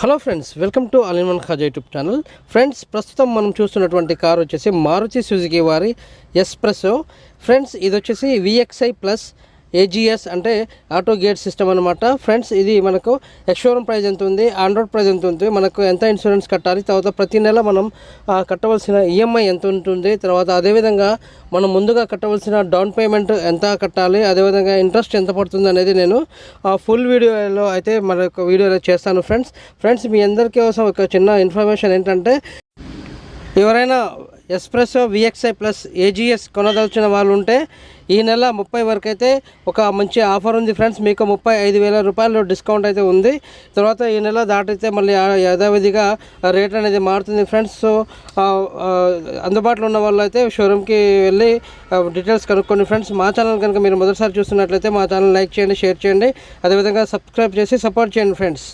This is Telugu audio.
Hello friends, welcome to all in one Khaja YouTube channel. Friends, ప్రస్తుతం మనం చూస్తున్నటువంటి కార్ వచ్చేసి మారుతి సుజుకి వారి ఎస్ప్రెసో. ఫ్రెండ్స్, ఇది వచ్చేసి VXI ప్లస్ AGS అంటే ఆటో గేట్ సిస్టమ్ అనమాట. ఫ్రెండ్స్, ఇది మనకు ఎక్స్షోరూమ్ ప్రైస్ ఎంత ఉంది, ఆన్ రోడ్ ప్రైస్ ఎంత ఉంది, మనకు ఎంత ఇన్సూరెన్స్ కట్టాలి, తర్వాత ప్రతి నెల మనం కట్టవలసిన EMI ఎంత ఉంటుంది, తర్వాత అదేవిధంగా మనం ముందుగా కట్టవలసిన డౌన్ పేమెంట్ ఎంత కట్టాలి, అదేవిధంగా ఇంట్రెస్ట్ ఎంత పడుతుంది అనేది నేను ఫుల్ వీడియోలో అయితే మరొక వీడియోలో చేస్తాను. ఫ్రెండ్స్ మీ అందరికీ కోసం ఒక చిన్న ఇన్ఫర్మేషన్ ఏంటంటే, ఎవరైనా ఎస్ప్రెసో VXI ప్లస్ AGS కొనదలిచిన వాళ్ళు ఉంటే ఈ నెల 30 వరకు అయితే ఒక మంచి ఆఫర్ ఉంది ఫ్రెండ్స్. మీకు 35,000 రూపాయలు డిస్కౌంట్ అయితే ఉంది. తర్వాత ఈ నెల దాటితే మళ్ళీ యథావిధిగా రేట్ అనేది మారుతుంది ఫ్రెండ్స్. సో అందుబాటులో ఉన్న వాళ్ళు అయితే షోరూమ్కి వెళ్ళి డీటెయిల్స్ కనుక్కోండి ఫ్రెండ్స్. మా ఛానల్ కనుక మీరు మొదటిసారి చూస్తున్నట్లయితే మా ఛానల్ లైక్ చేయండి, షేర్ చేయండి, అదేవిధంగా సబ్స్క్రైబ్ చేసి సపోర్ట్ చేయండి ఫ్రెండ్స్.